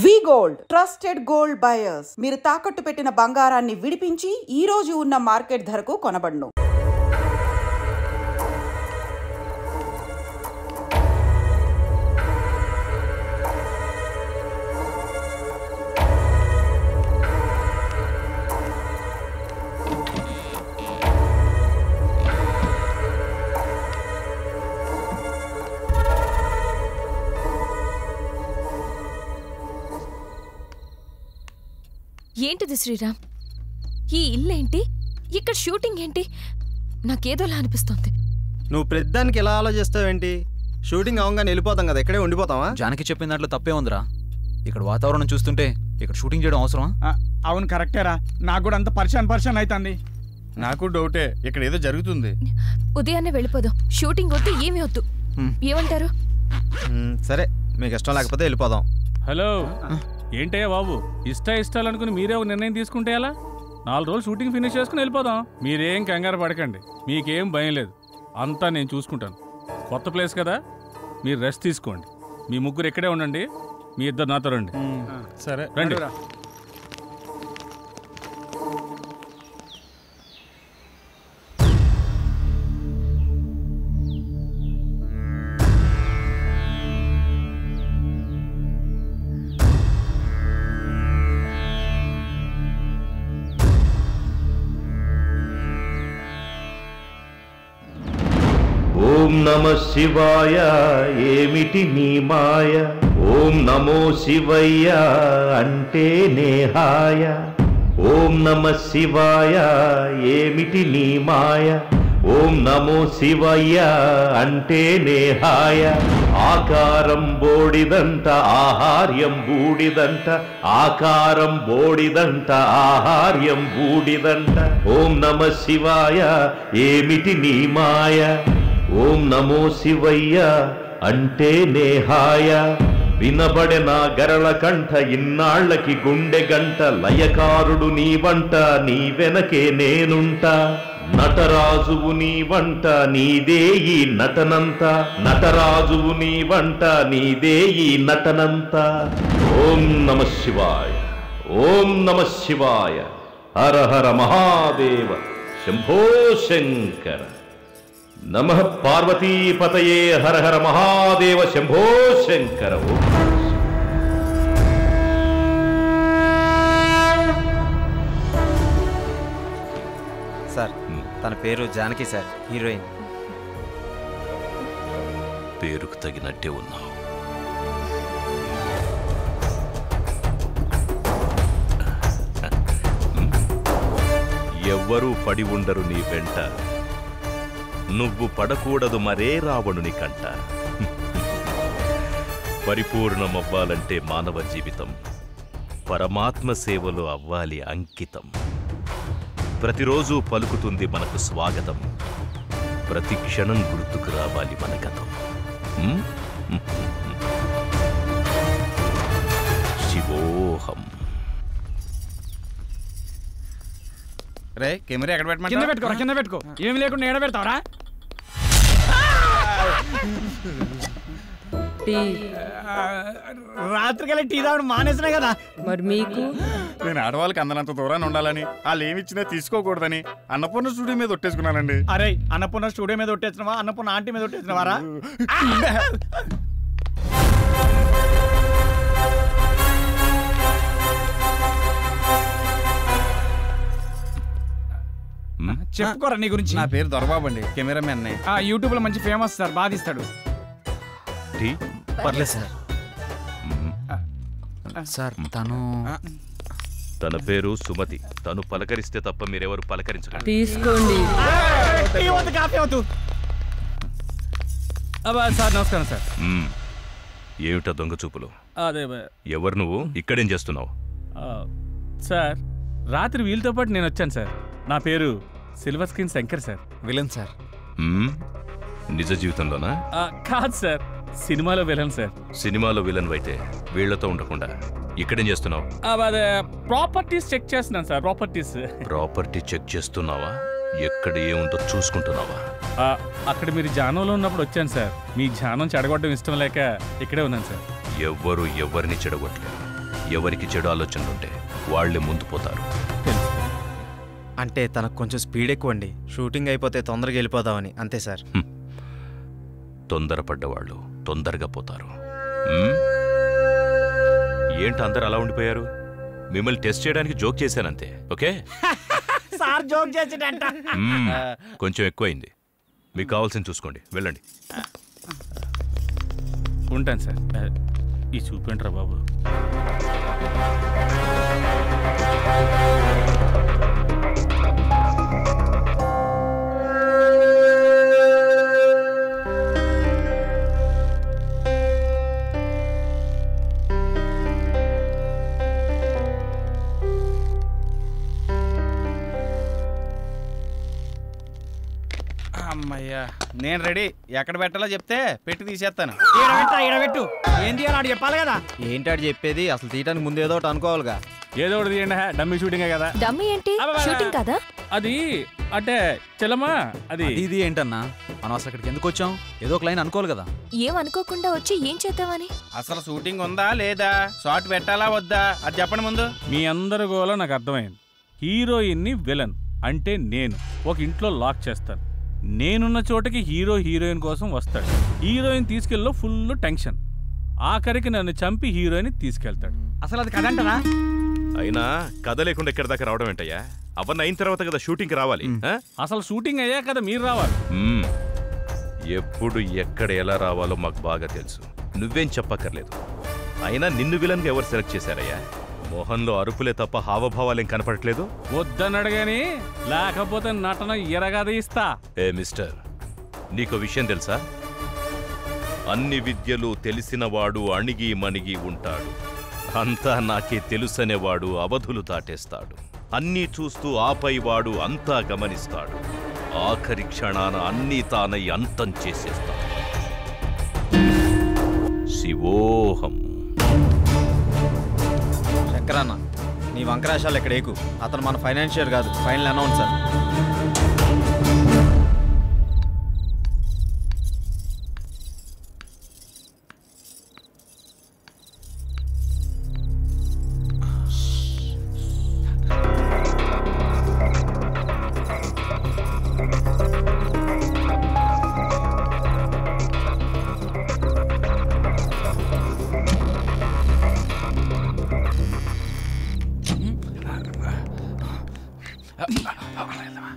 వి gold trusted gold buyers మీరు తాకట్టు పెట్టిన బంగారాన్ని విడిపించి ఈ రోజు ఉన్న మార్కెట్ ధరకు కొనబడును. ఏంటిది శ్రీరామ్? ఈ ఇల్లేంటి? ఇక్కడ షూటింగ్ ఏంటి? నాకేదోలా అనిపిస్తోంది. నువ్వు ప్రతిదానికి ఎలా ఆలోచిస్తావేంటి? షూటింగ్ అవగానే వెళ్ళిపోతాం కదా, ఇక్కడే ఉండిపోతావా? జానకి చెప్పిన దాంట్లో తప్పే ఉందిరా. ఇక్కడ వాతావరణం చూస్తుంటే ఇక్కడ షూటింగ్ చేయడం అవసరమా? అవును కరెక్టేరా, నాకు కూడా అంత పరిశాన్ అవుతుంది. నాకు డౌటే, ఇక్కడ ఏదో జరుగుతుంది. ఉదయాన్నే వెళ్ళిపోదాం. షూటింగ్ వద్దు, ఏమీ వద్దు. ఏమంటారు? సరే, మీకు ఇష్టం లేకపోతే వెళ్ళిపోదాం. హలో, ఏంటయ్యా బాబు, ఇష్టాలనుకుని మీరే ఒక నిర్ణయం తీసుకుంటే ఎలా? 4 రోజులు షూటింగ్ ఫినిష్ చేసుకుని వెళ్ళిపోదాం. మీరేం కంగారు పడకండి, మీకేం భయం లేదు, అంతా నేను చూసుకుంటాను. కొత్త ప్లేస్ కదా, మీరు రెస్ట్ తీసుకోండి. మీ ముగ్గురు ఇక్కడే ఉండండి, మీ ఇద్దరు నాతో రండి. సరే రండి. ఓం నమః శివాయ, ఏమిటి నీ మాయ? ఓం నమో శివయ్య అంటే నేహాయ. ఓం నమః శివాయ, ఏమిటి నీ మాయ? ఓం నమో శివయ్య అంటే నేహాయ. ఆకారం బోడిదంట, ఆహార్యం బూడిదంట. ఆకారం బోడిదంట, ఆహార్యం బూడిదంట. ఓం నమః శివాయ, ఏమిటి నీ మాయ? ఓం నమో శివయ్య అంటే నేహాయ. వినబడెనా గరళ కంఠ, ఇన్నాళ్లకి గుండె గంట. లయకారుడు నీ వంట, నీ వెనకే నేనుంటా. నటరాజువు నీ వంట, నీదే ఈ నటనంత. నటరాజువు నీ వంట, నీదే ఈ నటనంత. ఓం నమః శివాయ, ఓం నమః శివాయ. హర హర మహాదేవ, శంభో శంకర. నమః పార్వతీపతయే, హర హర మహాదేవ, శంభో శంకర. సార్, తన పేరు జానకి సార్, హీరోయిన్. పేరుకు తగినట్టే ఉన్నావు. ఎవ్వరూ పడి ఉండరు నీ వెంట, నువ్వు పడకూడదు మరే రావణుని కంట. పరిపూర్ణమవ్వాలంటే మానవ జీవితం పరమాత్మ సేవలో అవ్వాలి అంకితం. ప్రతిరోజు పలుకుతుంది మనకు స్వాగతం, ప్రతి క్షణం గుర్తుకు రావాలి మన గతం. శివోహం. రే, కెమెరా ఎక్కడ పెట్టమంటావ్? కింద పెట్టుకో, కింద పెట్టుకో. ఏమి లేకుండా ఏడ పెడతావరా? రాత్రికల్లా టీ తాగడం మానేసినా కదా. మరి మీకు? నేను ఆడవాళ్ళకి అందనంత దూరాన్ని ఉండాలని, వాళ్ళు ఏమిచ్చినా తీసుకోకూడదని అన్నపూర్ణ స్టూడియో మీద ఒట్టేసుకున్నానండి. అరే, అన్నపూర్ణ స్టూడియో మీద ఒట్టేసినవా? అన్నపూర్ణ ఆంటీ మీద ఒట్టేసినవారా? చెప్పుకోరా నీ గురించి. నా పేరు దొరబాబు అండి, కెమెరామెన్. యూట్యూబ్ లో మంచి ఫేమస్ సార్, బాగా తీస్తాడు. పర్లేదు సార్. సార్, తన పేరు సుమతి. తను పలకరిస్తే తప్ప మీరెవరు పలకరించకండి. తీసుకోండి. సార్ నమస్కారం సార్. ఏమిటా దొంగ చూపులు? అదే ఎవరు నువ్వు? ఇక్కడేం చేస్తున్నావు? సార్, రాత్రి వీళ్ళతో పాటు నేను వచ్చాను సార్. నా పేరు silver screen Shankar sir. Villain sir. నిజ జీవితంలోనా? కాదు సార్, సినిమాలో విలన్ సార్. సినిమాలో విలన్ అయితే వీళ్లతో ఉండకుండా ఇక్కడేం చేస్తున్నావు? అదే ప్రాపర్టీస్ చెక్ చేస్తున్నాను సార్. ప్రాపర్టీ చెక్ చేస్తున్నావా? ఎక్కడ ఏముందో చూసుకుంటున్నావా? అక్కడ మీరు జానంలో ఉన్నప్పుడు వచ్చాను సార్. మీ జానం చెడగొట్టడం ఇష్టం లేక ఇక్కడే ఉన్నాను సార్. ఎవ్వరు ఎవరిని చెడగొట్టలేదు. ఎవరికి చెడు ఆలోచనలుంటే వాళ్లే ముందు పోతారు. అంటే తనకు కొంచెం స్పీడ్ ఎక్కువ అండి. షూటింగ్ అయిపోతే తొందరగా వెళ్ళిపోదామని అంతే సార్. తొందరపడ్డవాళ్ళు తొందరగా పోతారు. ఏంటి అందరు అలా ఉండిపోయారు? మిమ్మల్ని టెస్ట్ చేయడానికి జోక్ చేశానంతే. ఓకే సార్ జోక్ చేసేటంట. కొంచెం ఎక్కువైంది. మీకు కావాల్సింది చూసుకోండి, వెళ్ళండి. ఉంటాను సార్. ఈ చూపేంట్రా బాబు. అమ్మయ్యా, నేను రెడీ. ఎక్కడ పెట్టాలో చెప్తే పెట్టి తీసేస్తాను. ఈడబెట్టు. ఏం తీయాలి చెప్పాలి కదా. ఏంటాడు చెప్పేది? అసలు తీయటానికి ముందు ఏదో ఒకటి అనుకోవాలిగా. ఏదో ఒకటి తీయండి. డమ్మీ షూటింగే కదా. డమ్మీ ఏంటి? షూటింగ్ కదా అది. అంటే చెల్లమ్మా, అది ఇది ఏంటన్నా? మనం అసలు అక్కడికి ఎందుకు వచ్చాం? ఏదో ఒక లైన్ అనుకోవాలి కదా. ఏం అనుకోకుండా వచ్చి ఏం చేద్దామని? అసలు షూటింగ్ ఉందా లేదా, షార్ట్ పెట్టాలా వద్దా, అది చెప్పండి ముందు. మీ అందరి గోల నాకు అర్థమైంది. హీరోయిన్ని విలన్ అంటే నేను ఒక ఇంట్లో లాక్ చేస్తాను. నేనున్న చోటకి హీరోయిన్ కోసం వస్తాడు. హీరోయిన్ తీసుకెళ్ళలో ఫుల్ టెన్షన్. ఆఖరికి నన్ను చంపి హీరోయిన్ తీసుకెళ్తాడు. అసలు అది కదంటారా? అయినా కథ లేకుండా ఎక్కడి దాకా రావడం ఏంటయ్యా? అవన్నీ అయిన తర్వాత కదా షూటింగ్కి రావాలి. అసలు షూటింగ్ అయ్యా కదా మీరు రావాలి. ఎప్పుడు ఎక్కడ ఎలా రావాలో మాకు బాగా తెలుసు. నువ్వేం చెప్పక్కర్లేదు. అయినా నిన్ను విలన్గా ఎవరు సెలెక్ట్ చేశారయ్యా? మోహన్లో అరుపులే తప్ప హావభావాలేం కనపడట్లేదు. వద్దన్నాడు గాని, లేకపోతే నటన ఎరగదీస్తా. ఏ మిస్టర్, నీకో విషయం తెలుసా? అన్ని విద్యలు తెలిసినవాడు అణిగి మణిగి ఉంటాడు. అంతా నాకే తెలుసనేవాడు అవధులు దాటేస్తాడు. అన్నీ చూస్తూ ఆపై వాడు అంతా గమనిస్తాడు. ఆఖరి క్షణాన అన్నీ తానై అంతం చేసేస్తాడు. శివోహం. శంకరన్న, నీ వంకరాశాలు ఎక్కడ ఏకు. అతను మన ఫైనాన్షియర్ కాదు, ఫైనల్ అనౌన్సర్.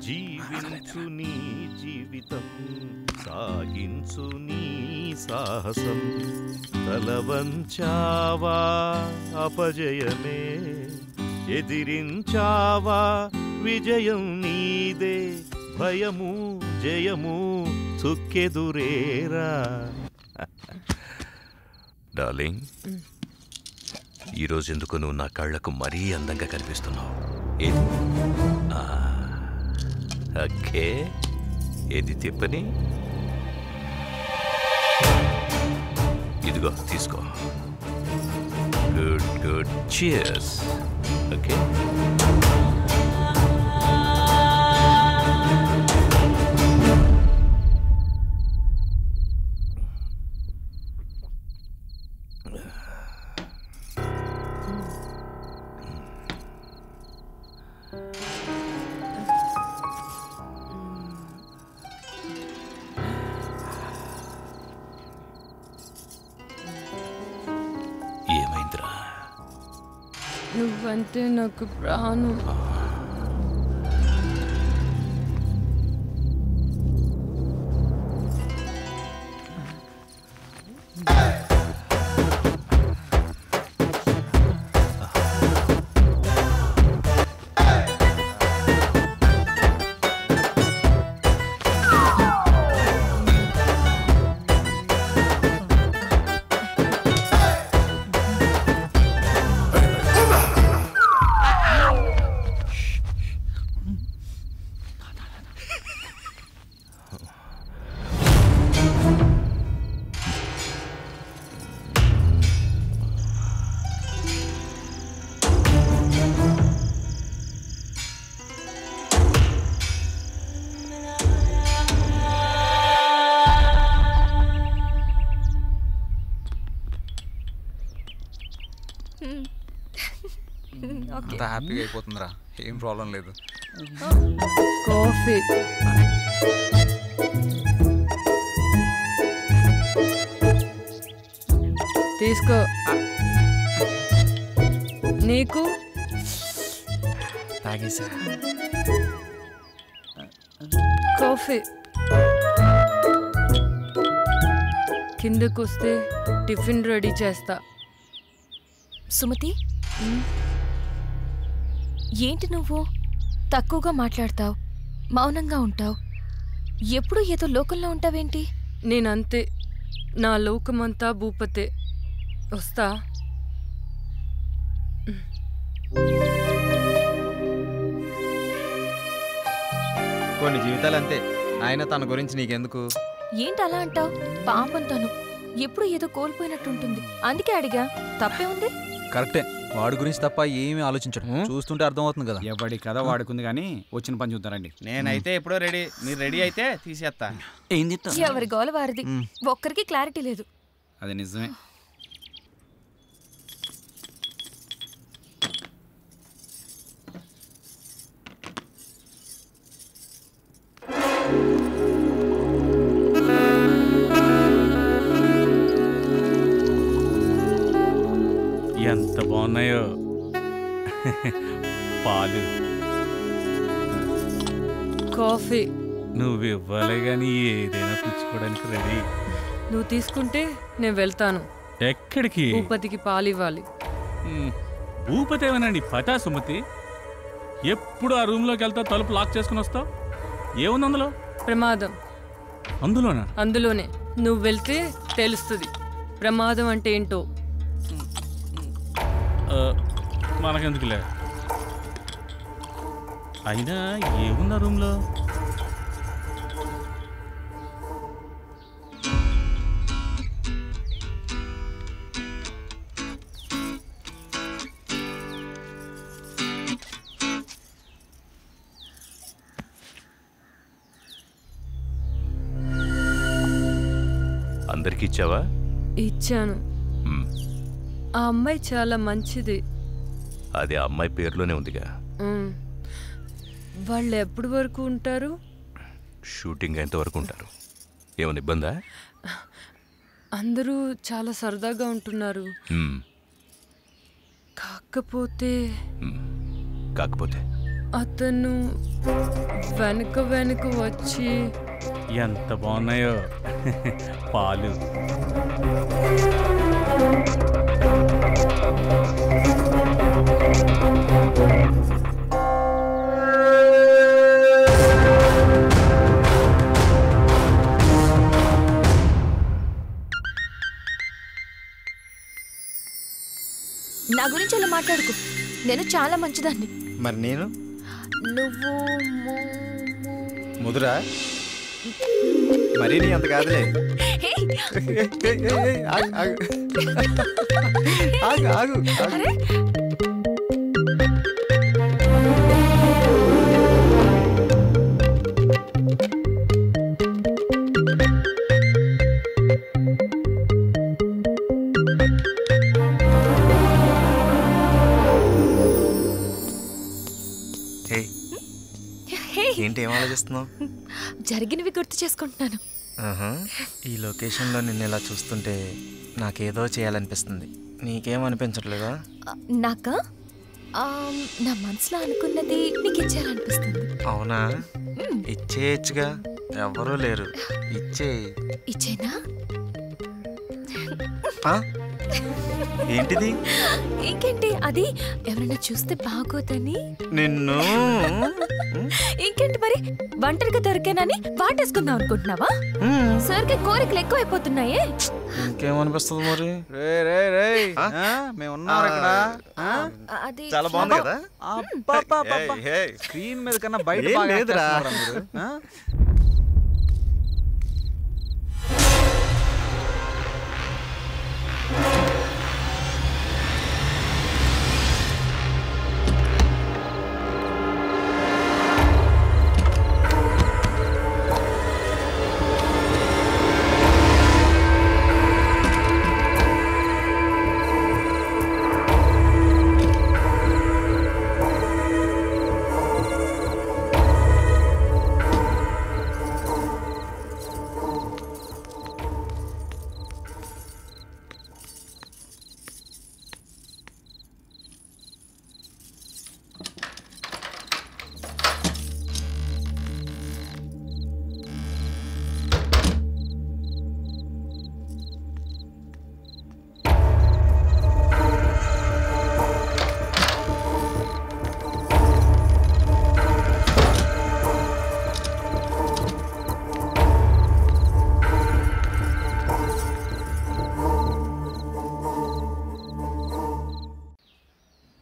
జీవించు నీ జీవితం, సాగించు నీ సాహసం. తలవంచావా అపజయమే, ఎదిరించావా విజయం నీదే. భయము జయము చుక్కెదురేరా. డార్లింగ్, ఈరోజు ఎందుకు నువ్వు నా కళ్ళకు మరీ అందంగా కనిపిస్తున్నావు? ఓకే, ఏది తిప్పని? ఇదిగో తీసుకో. Good good, cheers. ఓకే, ఏమైందిరా? నువ్వంటే నాకు ప్రాణం. ఓకే అంతా హ్యాపీగా అయిపోతుందిరా, ఏం ప్రాబ్లం లేదు. కాఫీ తీసుకో. నీకు తాగేసా. కాఫీ. కిందకొస్తే టిఫిన్ రెడీ చేస్తా. సుమతి ఏంటి నువ్వు తక్కువగా మాట్లాడతావు, మౌనంగా ఉంటావు, ఎప్పుడు ఏదో లోకంలో ఉంటావేంటి? నేనంతే, నా లోకమంతా భూపతే. వస్తా. కొన్ని జీవితాలు అంతే. ఆయన తన గురించి నీకెందుకు? ఏంటి అలా అంటావు? పాపం తను ఎప్పుడు ఏదో కోల్పోయినట్టుంటుంది, అందుకే అడిగా. తప్పే ఉంది? కరెక్టే, వాడి గురించి తప్ప ఏమీ ఆలోచించడు. చూస్తుంటే అర్థమవుతుంది కదా. ఎవడి కథ వాడుకుంది కానీ వచ్చిన పని చూద్దారండి. నేనైతే ఎప్పుడో రెడీ. మీరు రెడీ అయితే తీసేస్తా. ఏం చెప్తా? ఎవరి గోల వారిది, ఒక్కరికి క్లారిటీ లేదు. అది నిజమే. ఎంత బాగున్నాయో పాలు. కాఫీ. నువ్వు ఇవ్వాలి కానీ ఏదైనా పుచ్చుకోవడానికి రెడీ. నువ్వు తీసుకుంటే నేను వెళ్తాను. ఎక్కడికి? భూపతికి పాలివ్వాలి. భూపతి ఏమనండి పటా సుమతి. ఎప్పుడు ఆ రూమ్లోకి వెళ్తావు, తలుపు లాక్ చేసుకుని వస్తావు. ఏముంది అందులో? ప్రమాదం. అందులోనా? అందులోనే. నువ్వు వెళ్తే తెలుస్తుంది ప్రమాదం అంటే ఏంటో. మనకెందుకులే. అయినా ఏముందా రూమ్లో? అందరికి ఇచ్చావా? ఇచ్చాను. ఆ అమ్మాయి చాలా మంచిది. అది ఆ అమ్మాయి పేరులోనే ఉందిగా. వాళ్ళు ఎప్పటి వరకు ఉంటారు? షూటింగ్ ఎంతవరకు ఉంటారు? ఏమైనా ఇబ్బందా? అందరూ చాలా సరదాగా ఉంటున్నారు. కాకపోతే అతను వెనక వెనక వచ్చి. ఎంత బాగున్నాయో పాలు. నా గురించి అలా మాట్లాడుకు, నేను చాలా మంచిదాన్ని. మరి నేను? నువ్వు ముదురా? మరీ నీ అంత కాదులే. ఆగు. ఏంటి ఏం ఆలోచిస్తున్నావు? జరిగినవి గుర్తు చేసుకుంటున్నాను. ఈ లొకేషన్లో నిన్ను ఇలా చూస్తుంటే నాకేదో చేయాలనిపిస్తుంది. నీకేమనిపించట్లేదా? నాకా? నా మనసులో అనుకున్నది నీకు ఇచ్చేయాలనిపిస్తుంది. అవునా? ఇచ్చేయచ్చుగా, ఎవరూ లేరు. ఇచ్చేనా? ఏంటిది? ఇంకేంటి, అది ఎవరైనా చూస్తే బాగోదని. నిన్ను ఇంకేంటి మరి, ఒంటరిగా దొరికానని వాటేసుకుందాం అనుకుంటున్నావా? సరికి కోరికలు ఎక్కువైపోతున్నాయే. ఇంకేమనిపిస్తుంది మరి? అది చాలా బాగుంది కదా. స్క్రీన్ మీద కన్నా బయట బాగా లేదురా.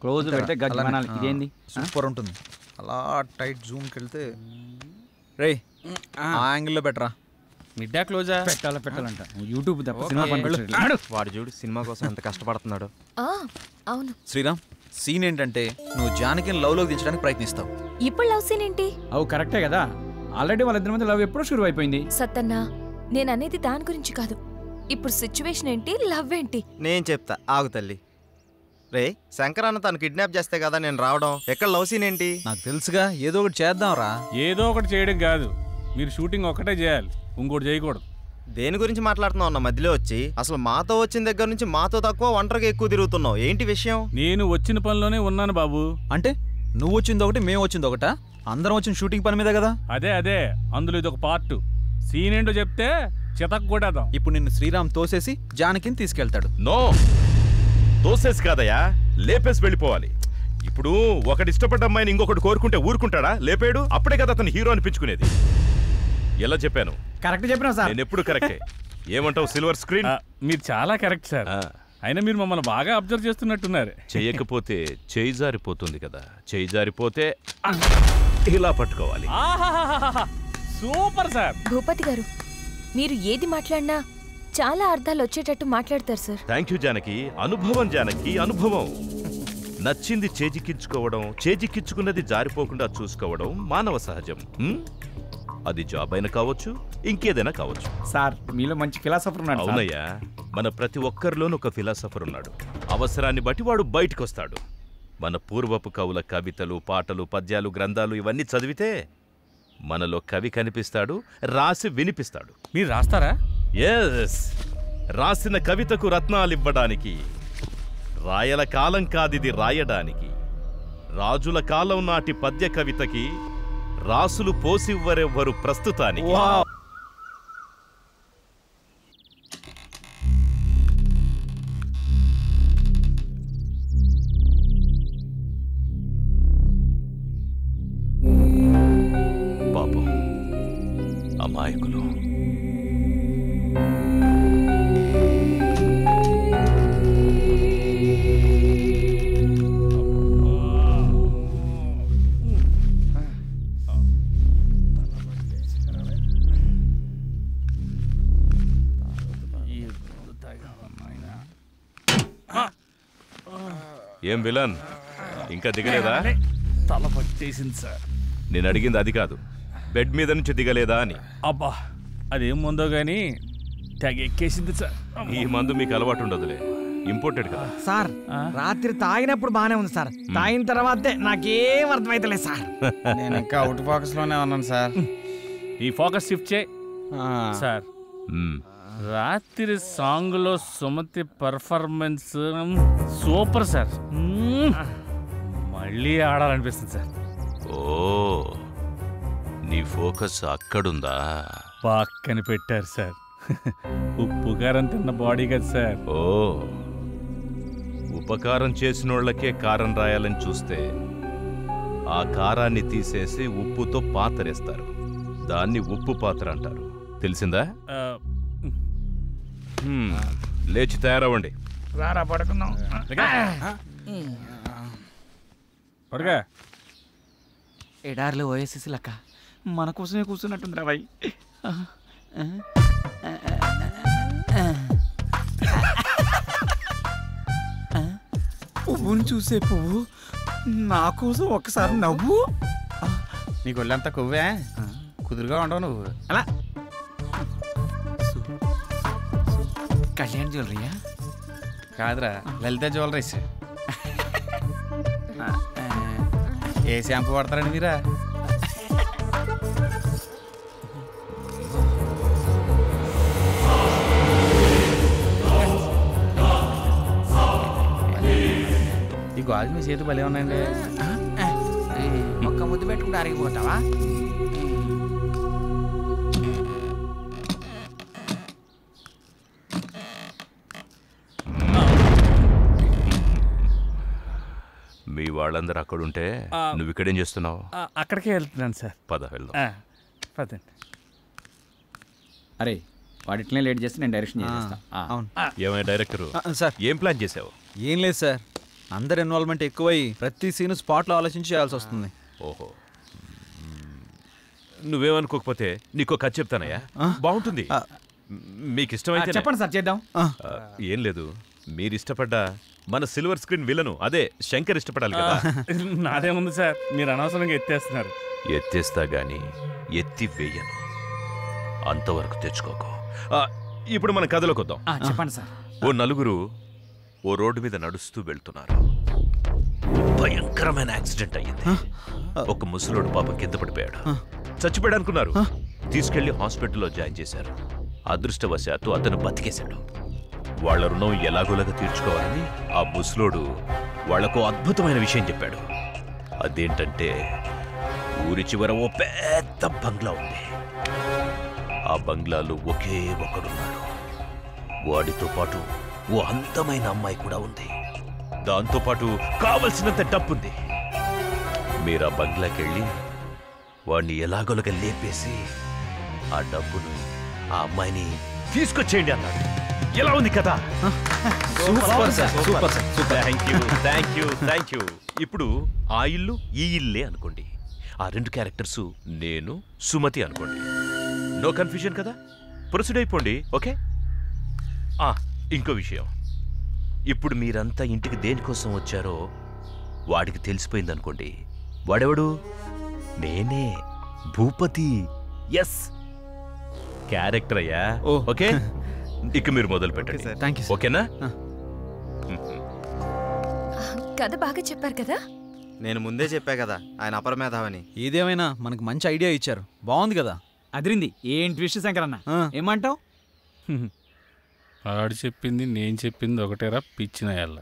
క్లోజ్ పెడితే గజ్జమనాలి. ఇదేంది సూపర్ ఉంటుంది. అలా టైట్ జూమ్కి వెళ్తే రే ఆ యాంగిల్లో బెటరా. మిడ్డా క్లోజా? పెట్టాలంట. యూట్యూబ్ తప్ప సినిమా పనిపించట్లేదు. వాడు చూడు సినిమా కోసం ఎంత కష్టపడుతున్నాడు. అవును. శ్రీరామ్, సీన్ ఏంటంటే నువ్వు జానకిని లవ్లోకి దించడానికి ప్రయత్నిస్తావు. ఇప్పుడు లవ్ సీన్ ఏంటి? అవు కరెక్టే కదా, ఆల్రెడీ వాళ్ళిద్దరి మధ్య లవ్ ఎప్పుడో షురు అయిపోయింది. సత్తన్నా, నేను అనేది దాని గురించి కాదు. ఇప్పుడు సిచ్యువేషన్ ఏంటి, లవ్ ఏంటి? నేను చెప్తా, ఆగు తల్లి. రే శంకర్ అన్న తను కిడ్నాప్ చేస్తే కదా నేను రావడం. ఎక్కడ లవ్ సీన్ ఏంటి? నాకు తెలుసుగా, ఏదో ఒకటి చేద్దాం రా. ఏదో ఒకటి చేయడం కాదు, మీరు షూటింగ్ ఒక్కటే చేయాలి, ఇంకోటి చేయకూడదు. దేని గురించి మాట్లాడుతున్నావు అన్న మధ్యలో వచ్చి? అసలు మాతో వచ్చిన దగ్గర నుంచి మాతో తక్కువ, ఒంటరిగా ఎక్కువ తిరుగుతున్నావు. ఏంటి విషయం? నేను వచ్చిన పనిలోనే ఉన్నాను బాబు. అంటే నువ్వు వచ్చింది ఒకటి, మేము వచ్చింది ఒకటా? అందరం వచ్చిన షూటింగ్ పని మీద కదా. అదే అందులో ఇది ఒక పార్ట్. సీన్ ఏంటో చెప్తే చితక్ కొట్టేద్దాం. ఇప్పుడు నిన్ను శ్రీరామ్ తోసేసి జానకిని తీసుకెళ్తాడు. నో, తోసేసి కాదయ్యా, లేపేసి వెళ్ళిపోవాలి. ఇప్పుడు ఒకటి ఇష్టపడ్డ అమ్మాయిని ఇంకొకటి కోరుకుంటే ఊరుకుంటాడా? లేపాడు, అప్పుడే కదా అతను హీరో అనిపించుకునేది. ఎలా చెప్పాను? కరెక్ట్ చెప్పినా సార్. నేను ఎప్పుడు కరెక్టే. ఏమంటావు సిల్వర్ స్క్రీన్? మీరు చాలా కరెక్ట్ సార్. అయినా మీరు మమ్మల్ని బాగా అబ్జర్వ్ చేస్తున్నట్టున్నారు. చెయ్యకపోతే చేయి జారిపోతుంది కదా. చేయి జారిపోతే ఇలా పట్టుకోవాలి. Super sir. భూపతి గారు, మీరు ఏది మాట్లాడినా చాలా అర్థాలు వచ్చేటట్టు మాట్లాడతారు సార్. Thank you Janaki. అనుభవం జానకి, అనుభవం. నచ్చింది చేజిక్కించుకోవడం, చేజిక్కించుకున్నది జారిపోకుండా చూసుకోవడం మానవ సహజం. అది జాబ్ అయినా కావచ్చు, ఇంకేదైనా కావచ్చు. సార్ మీలో మంచి ఫిలాసఫర్ ఉన్నాడు. అవునయ్యా, మన ప్రతి ఒక్కరిలోనూ ఒక ఫిలాసఫర్ ఉన్నాడు. అవసరాన్ని బట్టి వాడు బయటకు వస్తాడు. మన పూర్వపు కవుల కవితలు, పాటలు, పద్యాలు, గ్రంథాలు ఇవన్నీ చదివితే మనలో కవి కనిపిస్తాడు, రాసి వినిపిస్తాడు. మీరు రాస్తారా? ఎస్, రాసిన కవితకు రత్నాలివ్వడానికి. రాయల కాలం కాదిది రాయడానికి. రాజుల కాలం నాటి పద్య కవితకి రాసులు పోసివ్వరెవ్వరు ప్రస్తుతానికి. పాపం అమాయకులు. ఏం విలన్, ఇంకా దిగలేదా? తల పట్టేసింది సార్. నేను అడిగింది అది కాదు, బెడ్ మీద నుంచి దిగలేదా అని. అబ్బా, అదేం ముందో గానీ తెగ ఎక్కేసింది సార్. ఈ మందు మీకు అలవాటు ఉండదులే, ఇంపోర్టెడ్ కదా. సార్ రాత్రి తాగినప్పుడు బానే ఉంది సార్, తాగిన తర్వాతే నాకేం అర్థమైతలేదు సార్. నేను ఇంకా అవుట్ ఫోకస్ లోనే ఉన్నాను సార్. ఈ ఫోకస్ షిఫ్ట్ చేయి సార్. రాత్రి సాంగ్ లో సుమతి పర్ఫార్మెన్స్ సూపర్ సార్. మళ్ళీ ఆడాలనిపిస్తుంది సార్. ఓ, నీ ఫోకస్ అక్కడుందా? పక్కన పెట్టారు సార్. ఉప్పు కారం తిన్న బాడీ కదా సార్. ఓ, ఉపకారం చేసినోళ్లకే కారం రాయాలని చూస్తే ఆ కారాన్ని తీసేసి ఉప్పుతో పాతరేస్తారు. దాన్ని ఉప్పు పాత్ర అంటారు. తెలిసిందా? లేచి తయారవ్వండి. రారా పడుకుందాం. పడుగా. ఎడార్లో ఓఎస్ఎస్ లెక్క మన కోసమే కూర్చున్నట్టుంది రా బాయ్. పువ్వుని చూసే పువ్వు నా కోసం ఒక్కసారి నవ్వు. నీకు ఒళ్ళంతా కొవ్వే, కుదురుగా ఉండవు నువ్వు. అలా కళ్యాణ్ జ్యువెలరీయా? కాదురా, లలిత జ్యువెలరీస్. ఏ షాంపూ వాడతారండి మీరా? ఈ గాజు మీ చేతి భలే ఉన్నాయండి. ఒక్క ముద్దు పెట్టుకుంటే అరిగిపోతావా? మీ వాళ్ళందరూ అక్కడుంటే నువ్వు ఇక్కడేం చేస్తున్నావు? అక్కడికే వెళ్తున్నాను సార్. పద వెళ్దాం. పదండి. అరే వాడిట్లనే లేట్ చేస్తే నేను డైరెక్షన్ చేస్తా. అవును. ఏమైనా డైరెక్టరు సార్ ఏం ప్లాన్ చేసావు? ఏం లేదు సార్, అందరి ఇన్వాల్వ్మెంట్ ఎక్కువై ప్రతి సీన్ స్పాట్లో ఆలోచించి చేయాల్సి వస్తుంది. ఓహో, నువ్వేమనుకోకపోతే నీకో కథ చెప్తానయ్యా, బాగుంటుంది. మీకు ఇష్టమైతే చెప్పండి సార్, చేద్దాం. ఏం లేదు, మీరు ఇష్టపడ్డ మన సిల్వర్ స్క్రీన్ విలను అదే శంకర్ ఇష్టపడాలి కదా. నాదేముంది సార్, మీరు అనవసరంగా ఎత్తేస్తున్నారు. ఎత్తేస్తా గాని ఎత్తి వేయను, అంతవరకు తెచ్చుకోకు. ఇప్పుడు మన కథలోకి వద్దాం. చెప్పండి సార్. ఓ నలుగురు ఓ రోడ్డు మీద నడుస్తూ వెళ్తున్నారు. భయంకరమైన యాక్సిడెంట్ అయ్యింది. ఒక ముసలోడు పాపం కింద పడిపోయాడు. చచ్చిపోయాడు అనుకున్నారు. తీసుకెళ్లి హాస్పిటల్లో జాయిన్ చేశారు. అదృష్టవశాత్తు అతను బతికేశాడు. వాళ్ల రుణం ఎలాగోలాగా తీర్చుకోవాలని ఆ ముసలోడు వాళ్లకు అద్భుతమైన విషయం చెప్పాడు. అదేంటంటే ఊరి చివర ఓ పెద్ద బంగ్లా ఉంది. ఆ బంగ్లాలో ఒకే ఒకడున్నాడు. వాడితో పాటు ఓ అందమైన అమ్మాయి కూడా ఉంది. దాంతోపాటు కావలసినంత డబ్బుంది. మీరు ఆ బంగ్లాకెళ్ళి వాడిని ఎలాగోలాగా లేపేసి ఆ డబ్బును ఆ అమ్మాయిని తీసుకొచ్చేయండి అన్నాడు. ఎలా ఉంది కదా? Thank you. ఇప్పుడు ఆ ఇల్లు ఈ ఇల్లే అనుకోండి. ఆ రెండు క్యారెక్టర్స్ నేను, సుమతి అనుకోండి. నో కన్ఫ్యూజన్ కదా? ప్రొసీడ్ అయిపోండి. ఓకే. ఇంకో విషయం, ఇప్పుడు మీరంతా ఇంటికి దేనికోసం వచ్చారో వాడికి తెలిసిపోయింది అనుకోండి. వాడెవడు? నేనే, భూపతి. ఎస్, క్యారెక్టర్ అయ్యా. ఓకే, ఇక మీరు మొదలు పెట్టండి. ఓకేనా? కథ బాగా చెప్పారు కదా. నేను ముందే చెప్పా కదా ఆయన అపరమేధావని. ఏదేమైనా మనకు మంచి ఐడియా ఇచ్చారు. బాగుంది కదా? అదిరింది. ఏం ట్విస్ట్ శంకర్ అన్న, ఏమంటావు? ఆడు చెప్పింది నేను చెప్పింది ఒకటేరా పిచ్చిన ఎల్ల.